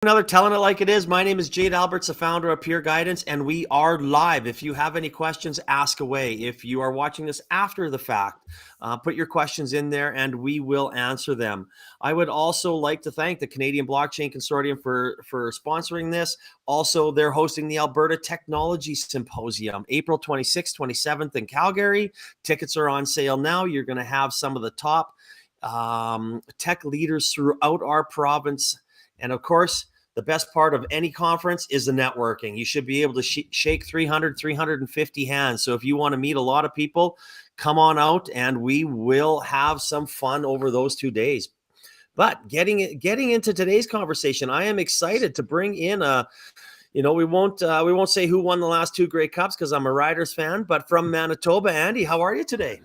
Another Telling It Like It Is. My name is Jade Alberts, the founder of Pure Guidance, and we are live. If you have any questions, ask away. If you are watching this after the fact, put your questions in there and we will answer them. I would also like to thank the Canadian Blockchain Consortium for sponsoring this. Also, they're hosting the ALBERTA Technology Symposium, April 26th, 27th in Calgary. Tickets are on sale now. You're going to have some of the top tech leaders throughout our province. And of course, the best part of any conference is the networking. You should be able to shake 300, 350 hands. So if you want to meet a lot of people, come on out and we will have some fun over those 2 days. But getting into today's conversation, I am excited to bring in we won't say who won the last two Grey Cups because I'm a Riders fan, but from Manitoba. Andy, how are you today?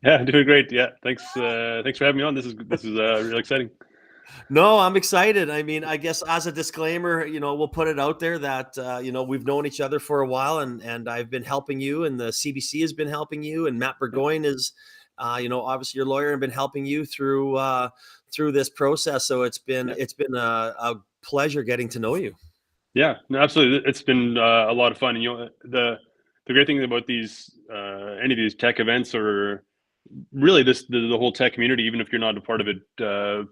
Yeah, doing great. Yeah, thanks for having me on. This is really exciting. No, I'm excited. I mean, I guess as a disclaimer, we'll put it out there that, we've known each other for a while and I've been helping you and the CBC has been helping you and Matt Burgoyne is, obviously your lawyer and been helping you through this process. So it's been a pleasure getting to know you. Yeah, no, absolutely. It's been a lot of fun. And, the great thing about these, any of these tech events or really the whole tech community, even if you're not a part of it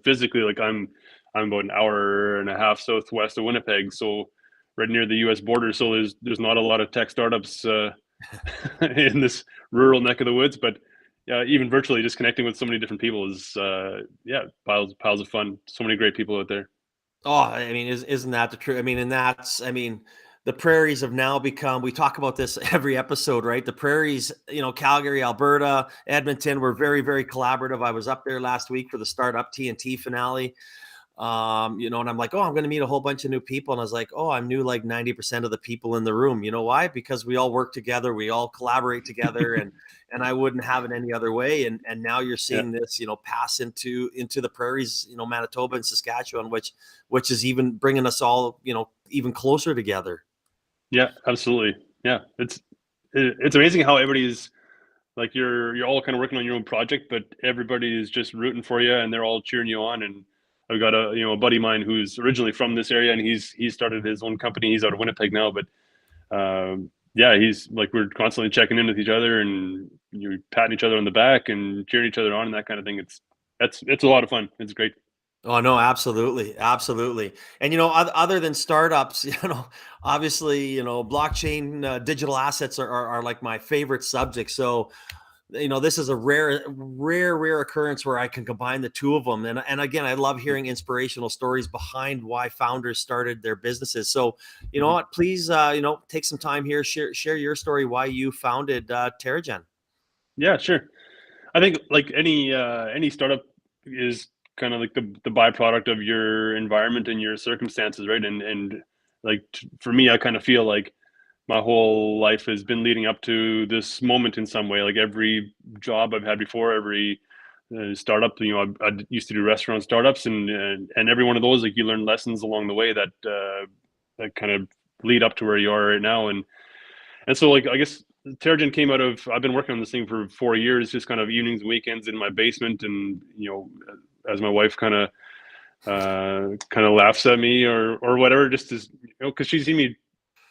physically, like I'm about an hour and a half southwest of Winnipeg, so right near the U.S. border. So there's not a lot of tech startups in this rural neck of the woods, but even virtually, just connecting with so many different people is piles of fun. So many great people out there. Oh, I mean, isn't that the truth? The prairies have now become, we talk about this every episode, right? The prairies, Calgary, Alberta, Edmonton, were very, very collaborative. I was up there last week for the Startup TNT finale. And I'm like, oh, I'm going to meet a whole bunch of new people. And I was like, oh, I knew like 90% of the people in the room. You know why? Because we all work together. We all collaborate together and I wouldn't have it any other way. And now you're seeing this, pass into the prairies, Manitoba and Saskatchewan, which is even bringing us all, even closer together. Yeah, absolutely. Yeah. It's amazing how everybody's like, you're all kind of working on your own project, but everybody is just rooting for you and they're all cheering you on. And I've got a buddy of mine who's originally from this area and he's started his own company. He's out of Winnipeg now, but he's like, we're constantly checking in with each other and you're patting each other on the back and cheering each other on and that kind of thing. It's a lot of fun. It's great. Oh no, absolutely, absolutely. And other than startups, obviously, blockchain digital assets are like my favorite subject. So, this is a rare occurrence where I can combine the two of them. And again, I love hearing inspirational stories behind why founders started their businesses. So, you know what? Please, take some time here, share your story why you founded TerraGen. Yeah, sure. I think like any startup is kind of like the byproduct of your environment and your circumstances, right? And like for me, I kind of feel like my whole life has been leading up to this moment in some way. Like every job I've had before, every startup, I used to do restaurant startups, and every one of those, like you learn lessons along the way that kind of lead up to where you are right now. And so like I guess TerraGen came out of, I've been working on this thing for 4 years, just kind of evenings and weekends in my basement, and as my wife kind of laughs at me or whatever, just as because she's seen me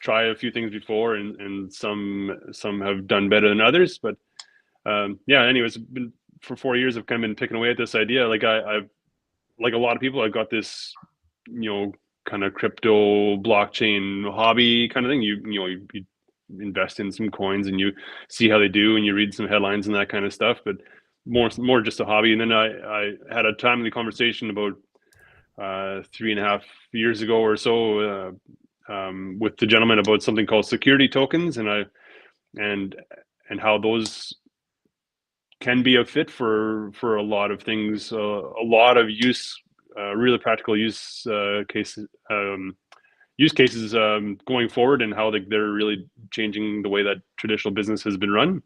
try a few things before, and some have done better than others, but anyways, been for 4 years I've kind of been picking away at this idea. Like I've like a lot of people, I've got this kind of crypto blockchain hobby kind of thing. You invest in some coins and you see how they do and you read some headlines and that kind of stuff, but more just a hobby. And then I had a timely conversation about 3.5 years ago or so with the gentleman about something called security tokens, and how those can be a fit for a lot of things, a lot of use, really practical use cases going forward, and how they're really changing the way that traditional business has been run.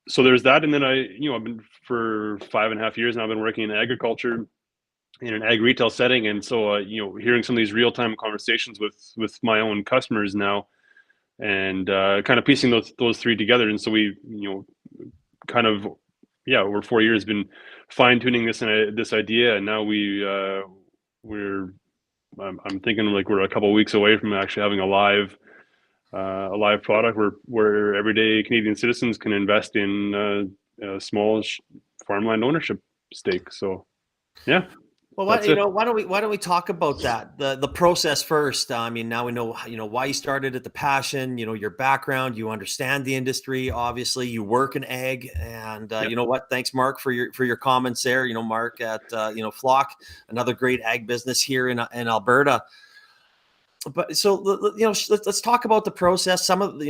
So there's that, and then I've been for 5.5 years now. I've been working in agriculture in an ag retail setting, and so hearing some of these real-time conversations with my own customers now, and kind of piecing those three together. And so we kind of over 4 years been fine-tuning this idea, and now we're I'm thinking like we're a couple of weeks away from actually having a live product where everyday Canadian citizens can invest in a small farmland ownership stake. So yeah, Well, that's it. why don't we talk about that, the process first? I mean, now we know why you started at the passion, your background, you understand the industry, obviously you work in ag, and Yep. you know what? Thanks, Mark, for your comments there. Mark at Flock, another great ag business here in Alberta. But so let's talk about the process. Some of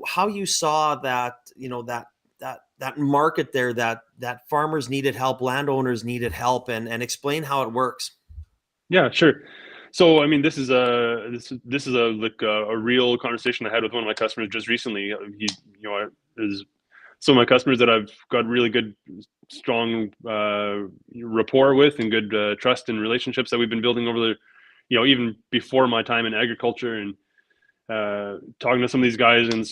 how you saw that that market there, that farmers needed help, landowners needed help, and explain how it works. Yeah, sure. So I mean, this is a real conversation I had with one of my customers just recently. He is some of my customers that I've got really good, strong rapport with and good trust and relationships that we've been building over the, even before my time in agriculture, and talking to some of these guys. And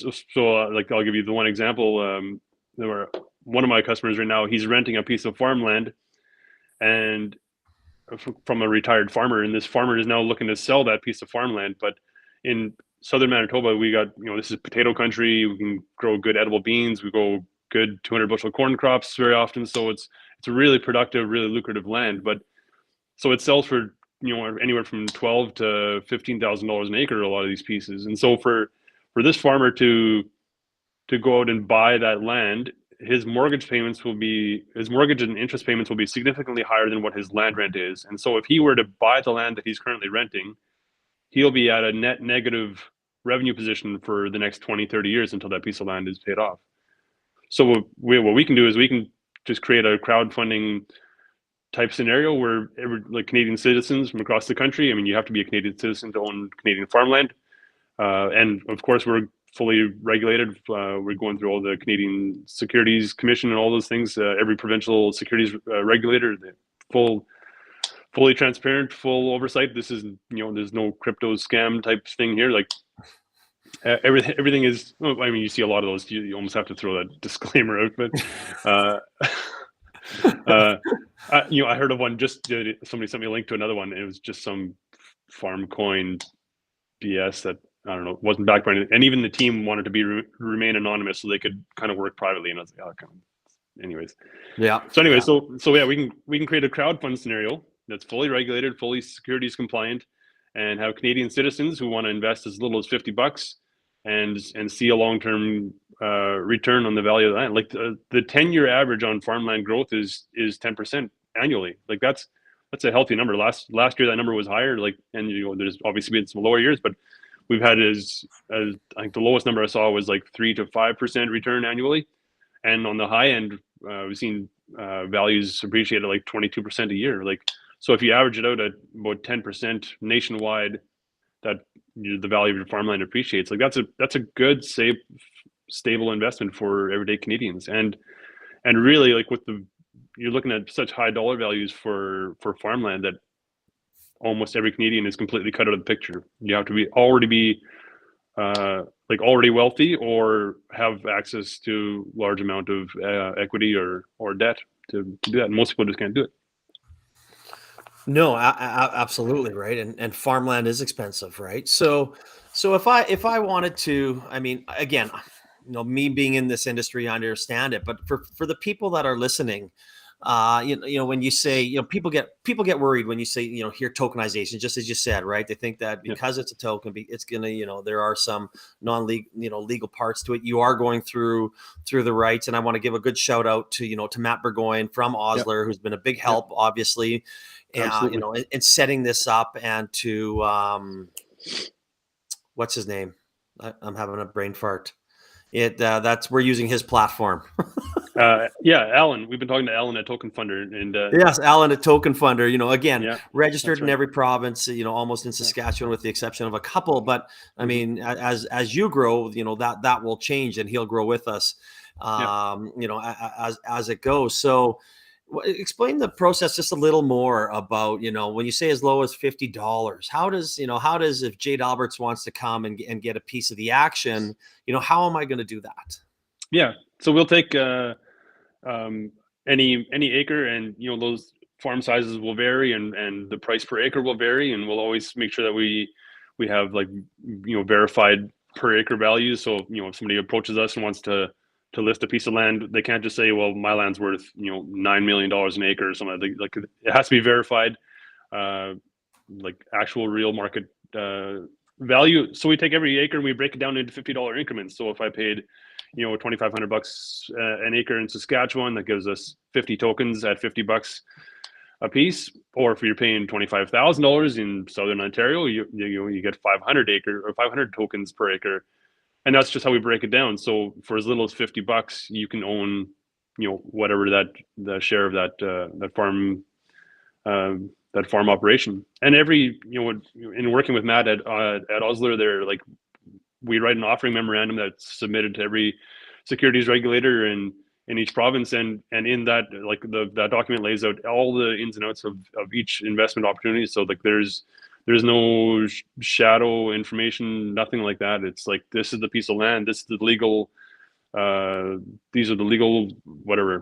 like, I'll give you the one example. There were one of my customers right now. He's renting a piece of farmland, and from a retired farmer, and this farmer is now looking to sell that piece of farmland. But in southern Manitoba, we got, this is potato country. We can grow good edible beans. We grow good 200 bushel corn crops very often. So it's a really productive, really lucrative land. But so it sells for anywhere from $12,000 to $15,000 an acre, a lot of these pieces. And so for this farmer to go out and buy that land, his mortgage and interest payments will be significantly higher than what his land rent is. And so if he were to buy the land that he's currently renting, he'll be at a net negative revenue position for the next 20, 30 years until that piece of land is paid off. So what we can do is we can just create a crowdfunding type scenario where like Canadian citizens from across the country, I mean, you have to be a Canadian citizen to own Canadian farmland. And of course, we're fully regulated. We're going through all the Canadian Securities Commission and all those things. Every provincial securities regulator, fully transparent, full oversight. This is, there's no crypto scam type thing here. Like everything is. I mean, you see a lot of those. You almost have to throw that disclaimer out. But I heard of one. Just somebody sent me a link to another one. And it was just some farm coin BS that, I don't know, wasn't backed by anything. And even the team wanted to remain anonymous so they could kind of work privately. And I was like, anyways. Yeah. So anyway, so yeah, we can create a crowdfund scenario that's fully regulated, fully securities compliant, and have Canadian citizens who want to invest as little as $50 and see a long-term return on the value of the land. Like the 10-year average on farmland growth is 10% annually. Like that's a healthy number. Last year that number was higher. Like, and there's obviously been some lower years, but we've had as I think the lowest number I saw was like 3 to 5% return annually, and on the high end we've seen values appreciate at like 22% a year. Like, so if you average it out at about 10% nationwide, that the value of your farmland appreciates. Like that's a good, safe, stable investment for everyday Canadians. And really, like you're looking at such high dollar values for farmland that almost every Canadian is completely cut out of the picture. You have to already be already wealthy or have access to large amount of equity or debt to do that. And most people just can't do it. No, absolutely right, and farmland is expensive, right? So if I wanted to, I mean, again, me being in this industry, I understand it, but for the people that are listening, when you say, people get worried when you say, hear tokenization, just as you said, right? They think that because it's a token, it's gonna, there are some non-legal, legal parts to it. You are going through the rights, and I want to give a good shout out to to Matt Burgoyne from Osler, who's been a big help, obviously. In setting this up, and to what's his name? I'm having a brain fart. We're using his platform. Alan. We've been talking to Alan at Token Funder, and yes, Alan at Token Funder. Again, registered in every province. Almost in Saskatchewan, with the exception of a couple. But I mean, as you grow, that will change, and he'll grow with us. As it goes. So, explain the process just a little more about, when you say as low as $50, how does if Jade Alberts wants to come and get a piece of the action, how am I going to do that? Yeah. So we'll take any acre, and those farm sizes will vary, and the price per acre will vary, and we'll always make sure that we have like, verified per acre values. So if somebody approaches us and wants to list a piece of land, they can't just say, well, my land's worth $9 million an acre or something. Like it has to be verified, like actual real market value. So we take every acre and we break it down into $50 increments. So if I paid $2,500 an acre in Saskatchewan, that gives us 50 tokens at $50 a piece. Or if you're paying $25,000 in Southern Ontario, you get 500 tokens per acre. And that's just how we break it down. So for as little as $50, you can own, whatever the share of that farm operation. And every, in working with Matt at Osler, they're like, we write an offering memorandum that's submitted to every securities regulator in each province, and in that, like that document lays out all the ins and outs of each investment opportunity. So like there's no shadow information, nothing like that. It's like, this is the piece of land, this is the legal, these are the legal whatever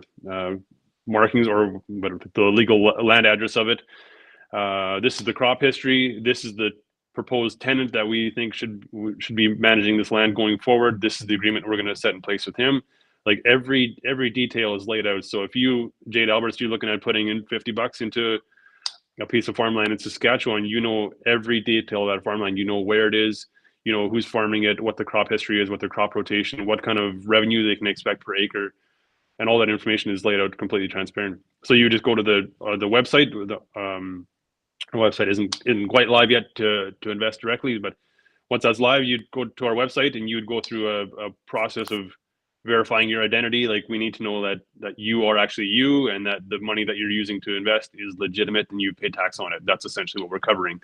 markings, or whatever, the legal land address of it. This is the crop history. This is the proposed tenant that we think should be managing this land going forward. This is the agreement we're going to set in place with him. Like every detail is laid out. So if you, Jade Alberts, you're looking at putting in $50 into a piece of farmland in Saskatchewan, every detail of that farmland, where it is, who's farming it, what the crop history is, what their crop rotation, what kind of revenue they can expect per acre. And all that information is laid out completely transparent. So you just go to the website. The website isn't quite live yet to invest directly, but once that's live, you'd go to our website and you'd go through a process of verifying your identity. Like, we need to know that you are actually you, and that the money that you're using to invest is legitimate and you pay tax on it. That's essentially what we're covering.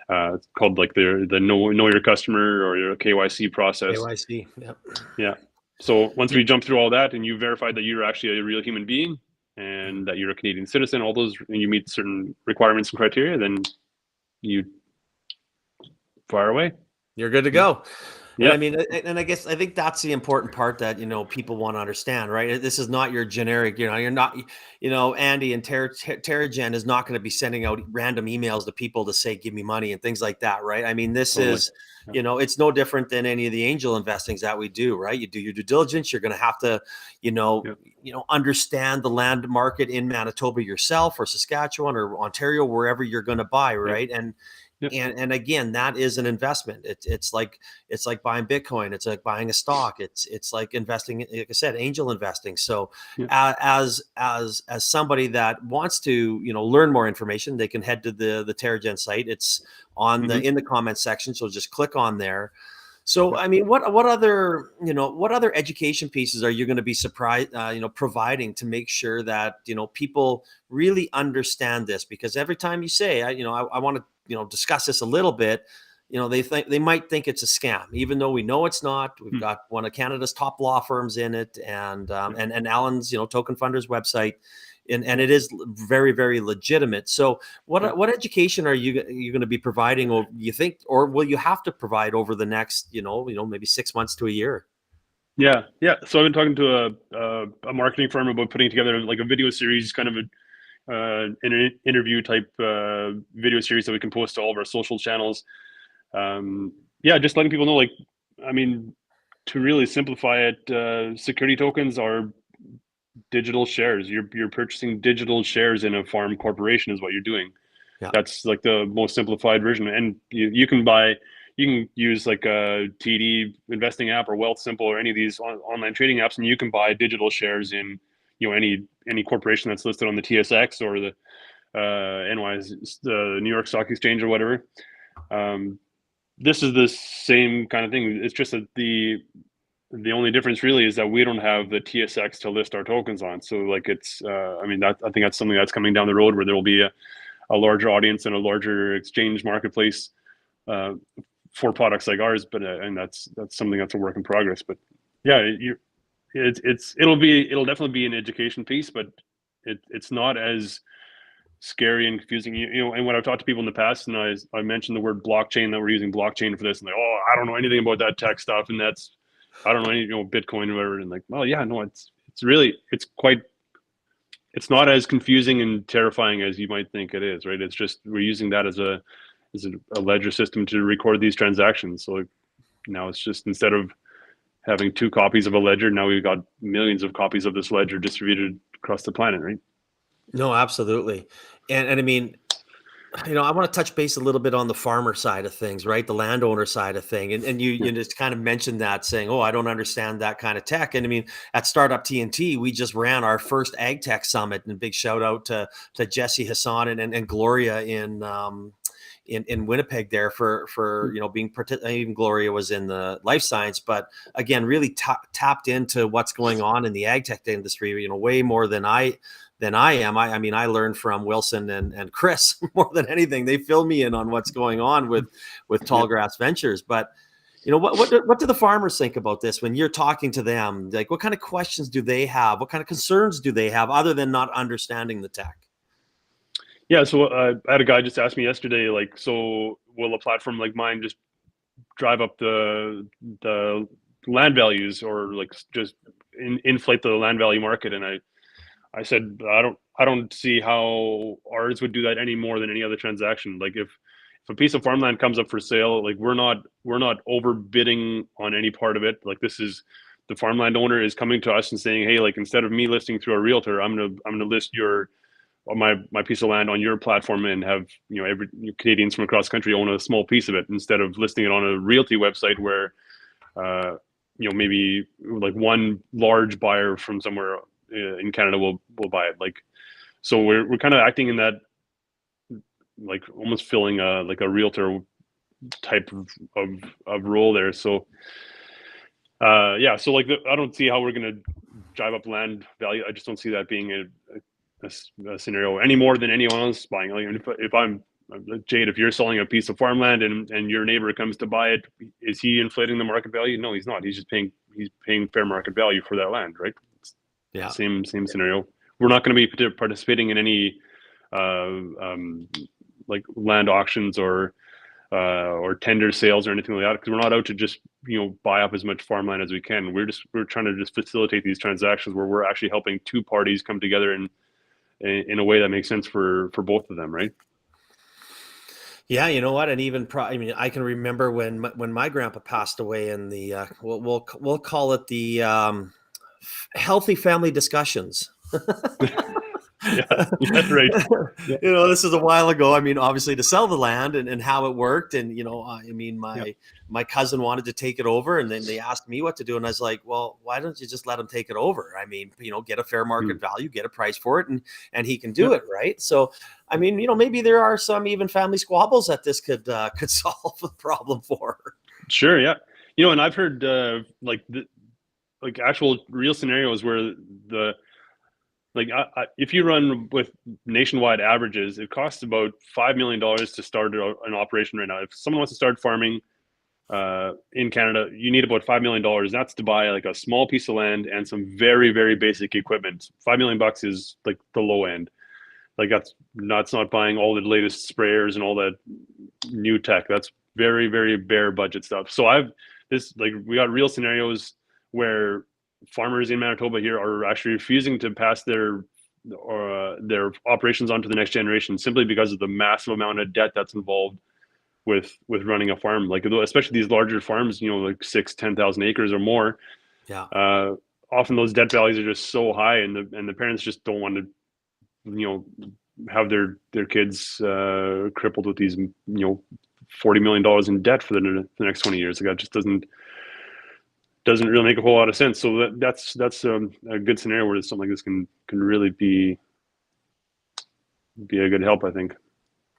It's called like the know your customer, or your KYC process. KYC, yep. Yeah. So once we jump through all that and you verified that you're actually a real human being and that you're a Canadian citizen, all those, and you meet certain requirements and criteria, then you fire away. You're good to go. Yeah. I mean, and I think that's the important part that, people want to understand, right? This is not your generic, you're not, Andy and TerraGen is not going to be sending out random emails to people to say, give me money and things like that, right? I mean, this is, it's no different than any of the angel investings that we do, right? You do your due diligence. You're going to have to, understand the land market in Manitoba yourself, or Saskatchewan or Ontario, wherever you're going to buy, right? And again, that is an investment. It's like buying Bitcoin. It's like buying a stock. It's like investing, like I said, angel investing. So as somebody that wants to, learn more information, they can head to the TerraGen site. It's on in the comment section. So just click on there. So, I mean, what other education pieces are you going to be providing to make sure that, people really understand this? Because every time you say, I want to, discuss this a little bit, they might think it's a scam, even though we know it's not. We've got one of Canada's top law firms in it, and Alan's, Token Funder's website. And it is very, very legitimate. So what education are you going to be providing, or you think, or will you have to provide over the next, maybe 6 months to a year? Yeah. So I've been talking to a marketing firm about putting together like a video series, kind of an interview type video series that we can post to all of our social channels. Just letting people know, like, I mean, to really simplify it, security tokens are digital shares. You're purchasing digital shares in a farm corporation is what you're doing. Yeah. That's like the most simplified version. And you can use like a TD investing app or Wealthsimple or any of these online trading apps, and you can buy digital shares in any corporation that's listed on the TSX or the the New York Stock Exchange or whatever. This is the same kind of thing. It's just that the only difference really is that we don't have the TSX to list our tokens on. So like it's, I think that's something that's coming down the road, where there will be a larger audience and a larger exchange marketplace for products like ours. But and that's something that's a work in progress. But yeah, it'll definitely be an education piece, but it's not as scary and confusing. And when I've talked to people in the past, and I mentioned the word blockchain, that we're using blockchain for this, and I don't know anything about that tech stuff, and I don't know any Bitcoin or whatever, and like, well, yeah, no, it's quite it's not as confusing and terrifying as you might think it is, right? It's just we're using that as a ledger system to record these transactions. So now it's just, instead of having 2 copies of a ledger, now we've got millions of copies of this ledger distributed across the planet, right? No, absolutely. And I mean, I want to touch base a little bit on the farmer side of things, right? The landowner side of thing. And you just kind of mentioned that, saying, oh, I don't understand that kind of tech. And I mean, at Startup TNT, we just ran our first Ag Tech Summit, and big shout out to Jesse, Hassan, and Gloria in Winnipeg there for being even Gloria was in the life science, but again, really tapped into what's going on in the ag tech industry, way more than I am. I mean, I learned from Wilson and Chris more than anything. They fill me in on what's going on with Tallgrass Ventures. But what do the farmers think about this when you're talking to them? Like, what kind of questions do they have? What kind of concerns do they have other than not understanding the tech? Yeah, so I had a guy just ask me yesterday, like, so will a platform like mine just drive up the land values, or like just inflate the land value market? And I said, I don't see how ours would do that any more than any other transaction. Like, if a piece of farmland comes up for sale, like we're not overbidding on any part of it. Like, this is, the farmland owner is coming to us and saying, hey, like, instead of me listing through a realtor, I'm gonna list my piece of land on your platform, and have every Canadians from across the country own a small piece of it, instead of listing it on a realty website where maybe like one large buyer from somewhere in Canada will buy it. Like, so we're kind of acting in that, like, almost filling a realtor type of role there. So yeah, so like I don't see how we're going to drive up land value. I just don't see that being a scenario any more than anyone else buying. Like, if I'm Jade, if you're selling a piece of farmland and your neighbor comes to buy it, is he inflating the market value? No, he's not. He's just paying fair market value for that land, right? Yeah. Same scenario. We're not going to be participating in any like land auctions or tender sales or anything like that, because we're not out to just buy up as much farmland as we can. We're trying to just facilitate these transactions where we're actually helping 2 parties come together in a way that makes sense for both of them, right? Yeah, you know what, and even I mean, I can remember when my grandpa passed away in the we'll call it the healthy family discussions. Yeah, right. Yeah. This is a while ago. I mean, obviously, to sell the land and how it worked, and I mean, my cousin wanted to take it over, and then they asked me what to do, and I was like, well, why don't you just let him take it over? I mean, get a fair market value, get a price for it, and he can do it, right? So, I mean, maybe there are some even family squabbles that this could solve the problem for. Sure, yeah. And I've heard like actual real scenarios where if you run with nationwide averages, it costs about $5 million to start an operation right now. If someone wants to start farming in Canada, you need about $5 million. That's to buy like a small piece of land and some very, very basic equipment. $5 million is like the low end. Like, that's not buying all the latest sprayers and all that new tech. That's very, very bare budget stuff. So we got real scenarios where farmers in Manitoba here are actually refusing to pass their operations on to the next generation, simply because of the massive amount of debt that's involved with running a farm. Like, especially these larger farms, like 6,000-10,000 acres or more. Yeah. Often those debt values are just so high, and the parents just don't want to have their kids crippled with these $40 million in debt for the next 20 years. Like, that just doesn't really make a whole lot of sense. So that's a good scenario where something like this can really be a good help, I think.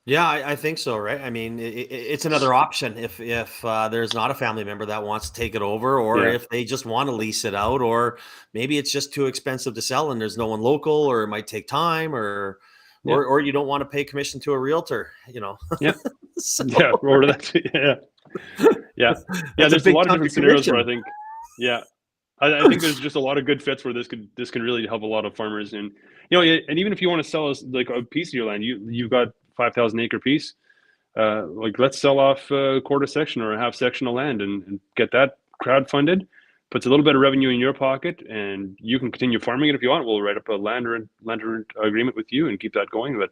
Yeah, I think so, right? I mean, it's another option if there's not a family member that wants to take it over, or if they just want to lease it out, or maybe it's just too expensive to sell and there's no one local, or it might take time, or you don't want to pay commission to a realtor, Yeah. So. Yeah, or that. Yeah. There's a lot of different scenarios where I think, I think there's just a lot of good fits where this can really help a lot of farmers. And and even if you want to sell us like a piece of your land, you've got 5,000 acre piece, like, let's sell off a quarter section or a half section of land and get that crowd funded, puts a little bit of revenue in your pocket, and you can continue farming it if you want. We'll write up a land rent agreement with you and keep that going. But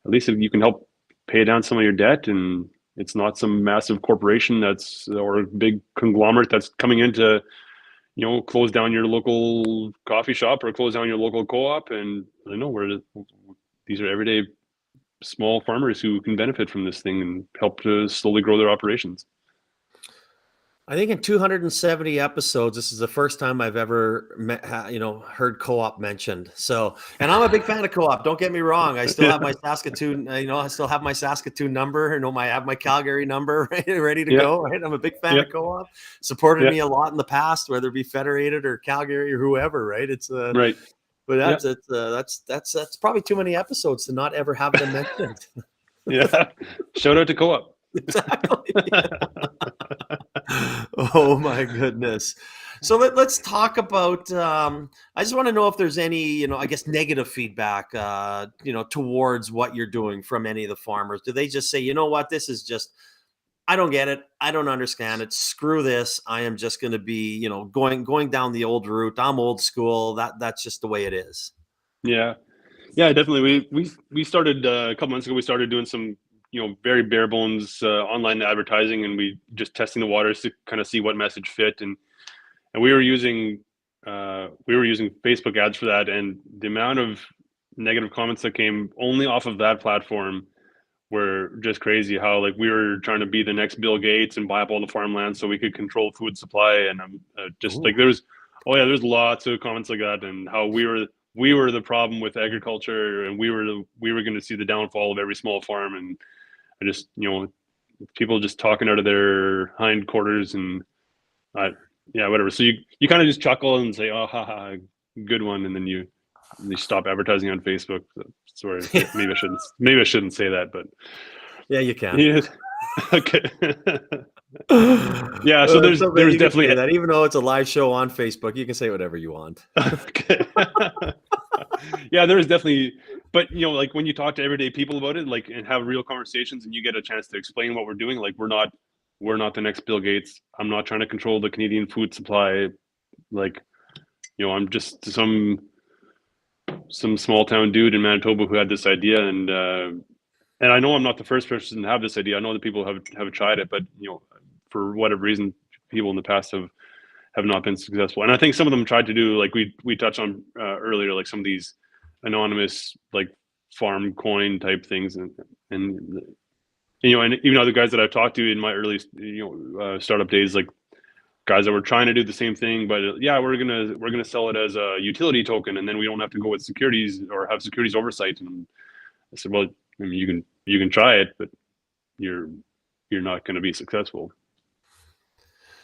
at least if you can help pay down some of your debt, and it's not some massive corporation or a big conglomerate that's coming in to, close down your local coffee shop or close down your local co-op. And I know these are everyday small farmers who can benefit from this thing and help to slowly grow their operations. I think in 270 episodes, this is the first time I've ever heard co-op mentioned. So, and I'm a big fan of co-op. Don't get me wrong. I still have my Saskatoon, I still have my Saskatoon number. I have my Calgary number ready to go. Right. I'm a big fan of co-op. Supported me a lot in the past, whether it be Federated or Calgary or whoever. Right. It's right. But that's probably too many episodes to not ever have them mentioned. Yeah. Shout out to co-op. Exactly. Oh my goodness. So let's talk about, I just want to know if there's any, I guess, negative feedback, towards what you're doing from any of the farmers. Do they just say, you know what, this is just, I don't get it. I don't understand it. Screw this. I am just going to be, going down the old route. I'm old school. That's just the way it is. Yeah. Yeah, definitely. We started a couple months ago, we started doing some, very bare bones online advertising, and we just testing the waters to kind of see what message fit. And we were using Facebook ads for that. And the amount of negative comments that came only off of that platform were just crazy. How we were trying to be the next Bill Gates and buy up all the farmland so we could control food supply. And there's lots of comments like that, and how we were the problem with agriculture, and we were going to see the downfall of every small farm. And I just, people just talking out of their hindquarters, and whatever. So you kind of just chuckle and say, oh, haha, good one. And then you stop advertising on Facebook. Sorry, maybe I shouldn't say that, but yeah, you can. Yeah. Okay. Yeah, so there's definitely that, even though it's a live show on Facebook, you can say whatever you want. Okay. Yeah, there's definitely, but when you talk to everyday people about it, and have real conversations, and you get a chance to explain what we're doing, we're not the next Bill Gates. I'm not trying to control the Canadian food supply. I'm just some small town dude in Manitoba who had this idea, and I know I'm not the first person to have this idea. I know that people have tried it, but for whatever reason, people in the past have not been successful. And I think some of them tried to do, we touched on earlier, some of these anonymous farm coin type things, and even other guys that I've talked to in my early startup days, guys that were trying to do the same thing, but we're gonna sell it as a utility token, and then we don't have to go with securities or have securities oversight. And I said, well, I mean, you can try it, but you're not going to be successful.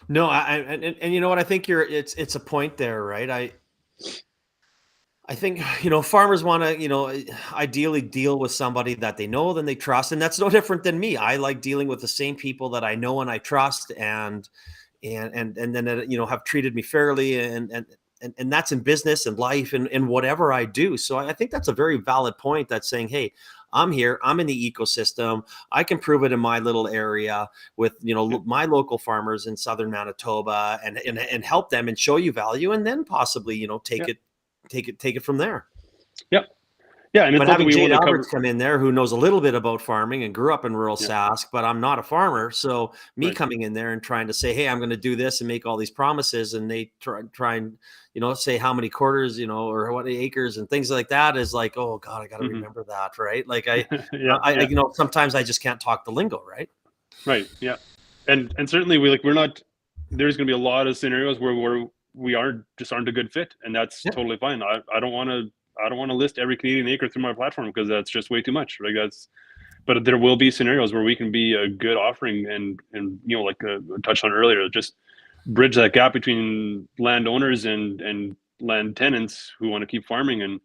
No, and you know what? I think it's a point there, right? I think, farmers want to, ideally deal with somebody that they know, then they trust. And that's no different than me. I like dealing with the same people that I know and I trust, and then, have treated me fairly, and that's in business and life and whatever I do. So I think that's a very valid point, that's saying, hey, I'm here, I'm in the ecosystem. I can prove it in my little area with, my local farmers in Southern Manitoba, and help them and show you value, and then possibly, take it from there. Yep. Yeah. And but having Jade Alberts come in there, who knows a little bit about farming and grew up in rural Sask, but I'm not a farmer. So me coming in there and trying to say, hey, I'm going to do this and make all these promises, and they try and, say how many quarters, or what acres and things like that, is oh God, I got to remember that. Right. I sometimes I just can't talk the lingo. Right. Right. Yeah. And certainly we're not, there's going to be a lot of scenarios where we aren't a good fit, and that's totally fine. I don't want to list every Canadian acre through my platform, because that's just way too much. But there will be scenarios where we can be a good offering, and I touched on earlier, just bridge that gap between landowners and land tenants who want to keep farming and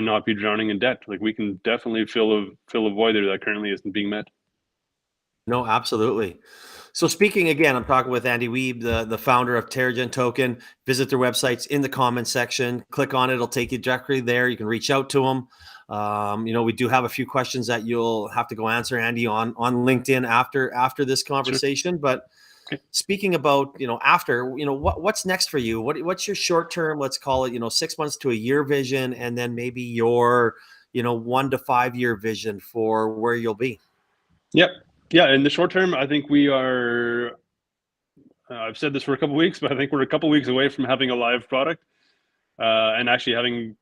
not be drowning in debt. We can definitely fill a void there that currently isn't being met. No, absolutely. So speaking again, I'm talking with Andy Wiebe, the founder of TerraGen Token. Visit their websites in the comments section. Click on it; it'll take you directly there. You can reach out to them. We do have a few questions that you'll have to go answer, Andy, on LinkedIn after this conversation. Sure. But Speaking about, after, what's next for you? What's your short term, let's call it, 6 months to a year vision, and then maybe your, 1 to 5 year vision for where you'll be? Yep. Yeah. In the short term, I think we are, I've said this for a couple of weeks, but I think we're a couple of weeks away from having a live product, and actually having,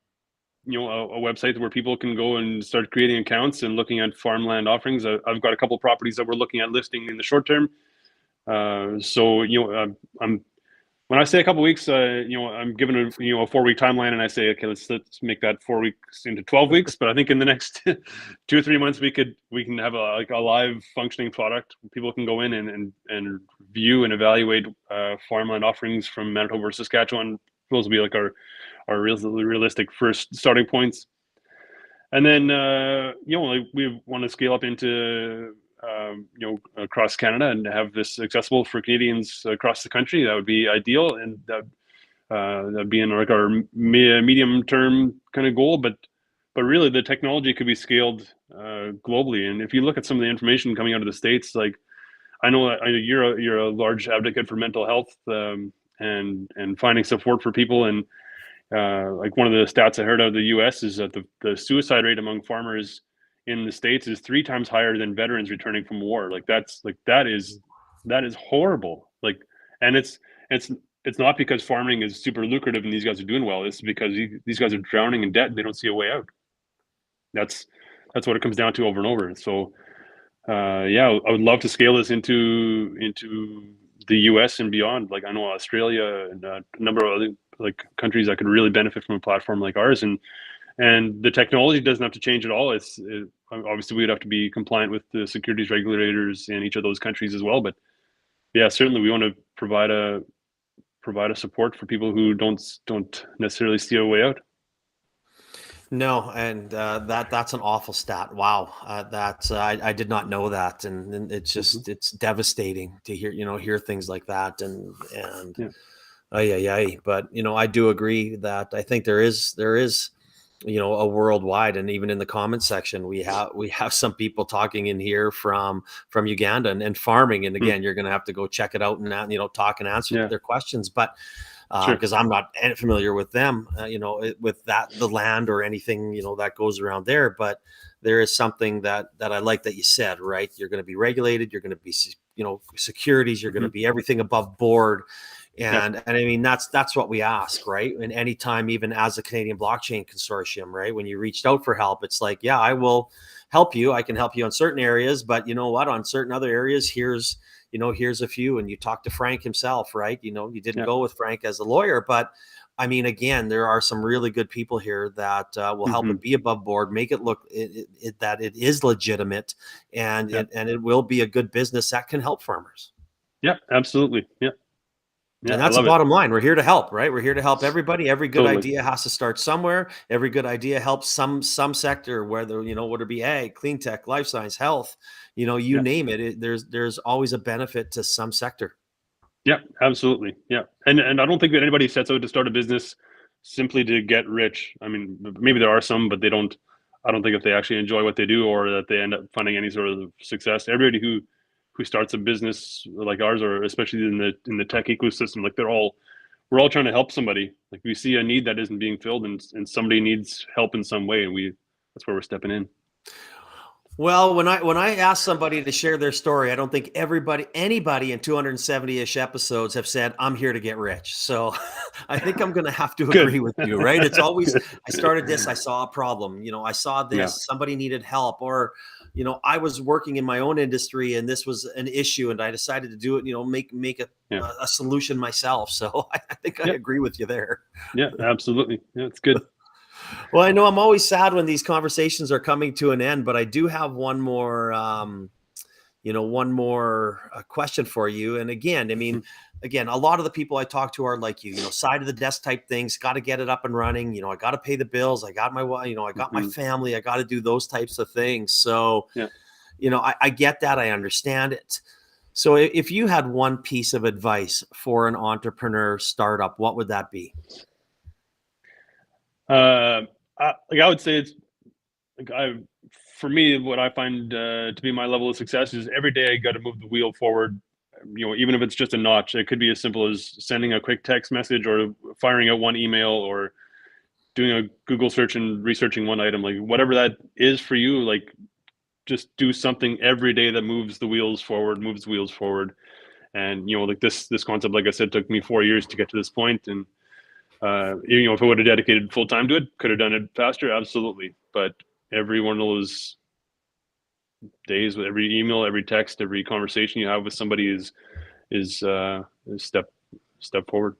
a website where people can go and start creating accounts and looking at farmland offerings. I've got a couple of properties that we're looking at listing in the short term. So, I'm, when I say a couple of weeks, I'm given a 4-week timeline, and I say, okay, let's make that 4 weeks into 12 weeks. But I think in the next 2 or 3 months, we can have a live functioning product. People can go in and view and evaluate farmland offerings from Manitoba or Saskatchewan. Those will be like our realistic first starting points. And then, we want to scale up into, across Canada and have this accessible for Canadians across the country. That would be ideal. And that'd be in like our medium term kind of goal. But really the technology could be scaled globally. And if you look at some of the information coming out of the States, like I know you're a large advocate for mental health, and finding support for people. And like one of the stats I heard out of the US is that the suicide rate among farmers in the States is 3 times higher than veterans returning from war. Like that is horrible. Like, and it's not because farming is super lucrative and these guys are doing well. It's because these guys are drowning in debt and they don't see a way out. That's what it comes down to over and over. So yeah, I would love to scale this into the US and beyond. Like I know Australia and a number of other like countries that could really benefit from a platform like ours. And the technology doesn't have to change at all. Obviously we'd have to be compliant with the securities regulators in each of those countries as well. But yeah, certainly we want to provide a support for people who don't necessarily see a way out. No, and that's an awful stat. Wow, I did not know that, and it's just it's devastating to hear things like that, and Yeah. But I do agree that I think there is a worldwide, and even in the comment section we have some people talking in here from Uganda and farming, and again you're going to have to go check it out and talk and answer their questions, but because I'm not familiar with them, with the land or anything, that goes around there. But there is something that I like that you said, right? You're going to be regulated. You're going to be, securities. You're going to be everything above board. And I mean, that's what we ask, right? And anytime, even as a Canadian Blockchain Consortium, right? When you reached out for help, it's like, yeah, I will help you. I can help you on certain areas, but you know what? On certain other areas, here's a few. And you talk to Frank himself, right? You didn't go with Frank as a lawyer, but I mean, again, there are some really good people here that will help it be above board, make it look that it is legitimate, and it will be a good business that can help farmers. Yeah, absolutely. Yeah. And that's the bottom line. We're here to help, right? We're here to help everybody. Every good idea has to start somewhere. Every good idea helps some sector, whether it be ag, clean tech, life science, health, you name it. There's always a benefit to some sector. Yeah, absolutely. Yeah. And I don't think that anybody sets out to start a business simply to get rich. I mean, maybe there are some, but I don't think if they actually enjoy what they do or that they end up finding any sort of success. Everybody who starts a business like ours, or especially in the tech ecosystem, like we're all trying to help somebody. Like we see a need that isn't being filled, and somebody needs help in some way, and that's where we're stepping in. Well, when I ask somebody to share their story, I don't think anybody in 270-ish episodes have said, I'm here to get rich. So I think I'm going to have to agree with you, right? It's always, I started this, I saw a problem, I saw this, somebody needed help, or, I was working in my own industry and this was an issue and I decided to do it, make a solution myself. So I think I agree with you there. Yeah, absolutely. Yeah, it's good. Well, I know I'm always sad when these conversations are coming to an end, but I do have one more, question for you. And again, I mean, a lot of the people I talk to are like you, side of the desk type things, got to get it up and running. I got to pay the bills. I got I got my family. I got to do those types of things. So, I get that. I understand it. So if you had one piece of advice for an entrepreneur startup, what would that be? I would say it's for me, what I find to be my level of success is every day I got to move the wheel forward even if it's just a notch, it could be as simple as sending a quick text message or firing out one email or doing a Google search and researching one item, like whatever that is for you, like just do something every day that moves the wheels forward. And, like this concept, like I said, took me 4 years to get to this point. And, if I would have dedicated full time to it, could have done it faster. Absolutely. But every one of those days with every email, every text, every conversation you have with somebody is a step forward.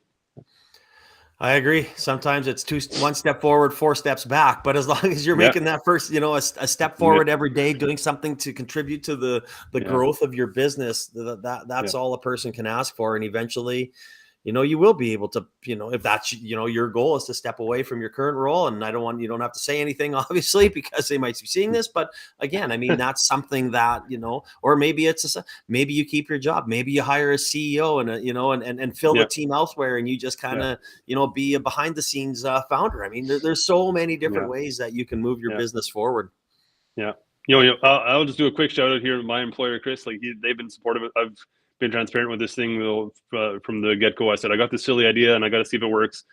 I agree. Sometimes it's one step forward, 4 steps back. But as long as you're making that first, a step forward every day, doing something to contribute to the growth of your business, that's all a person can ask for. And eventually, you will be able to, if that's, your goal is to step away from your current role. And you don't have to say anything, obviously, because they might be seeing this. But again, I mean, that's something that, or maybe maybe you keep your job. Maybe you hire a CEO and fill the team elsewhere, and you just kind of, be a behind the scenes founder. I mean, there's so many different ways that you can move your business forward. Yeah. I'll just do a quick shout out here to my employer, Chris. Like they've been supportive. I've been transparent with this thing from the get-go. I said I got this silly idea and I got to see if it works,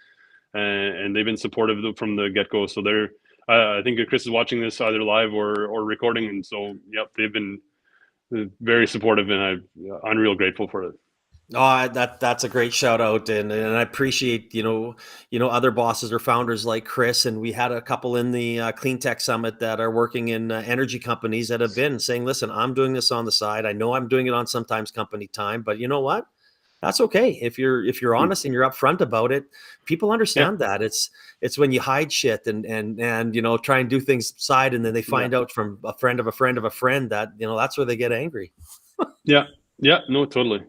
and they've been supportive from the get-go. So they're I think Chris is watching this either live or recording, and so they've been very supportive, and I'm real grateful for it. Oh, that's a great shout out, and I appreciate other bosses or founders like Chris, and we had a couple in the Clean Tech Summit that are working in energy companies that have been saying, "Listen, I'm doing this on the side. I know I'm doing it on sometimes company time, but you know what? That's okay. If you're honest and you're upfront about it, people understand that. It's when you hide shit and try and do things side, and then they find out from a friend of a friend of a friend that that's where they get angry." No, totally.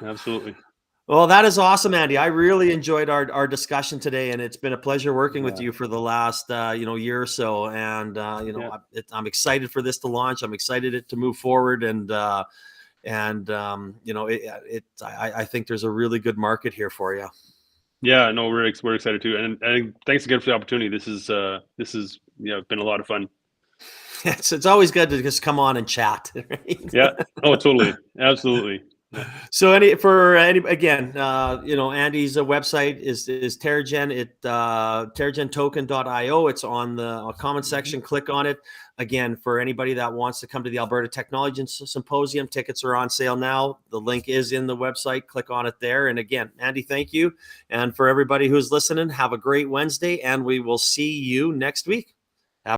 Absolutely. Well, that is awesome, Andy. I really enjoyed our discussion today, and it's been a pleasure working with you for the last year or so. And I'm excited for this to launch. I'm excited it to move forward, and I think there's a really good market here for you. Yeah, no, we're excited too, and thanks again for the opportunity. This is been a lot of fun. It's always good to just come on and chat. Right? Yeah. Oh, totally. Absolutely. So Andy's website is TerraGen. TerraGenToken.io. It's on the comment section. Click on it. Again, for anybody that wants to come to the Alberta Technology Symposium, tickets are on sale now. The link is in the website. Click on it there. And again, Andy, thank you. And for everybody who's listening, have a great Wednesday, and we will see you next week.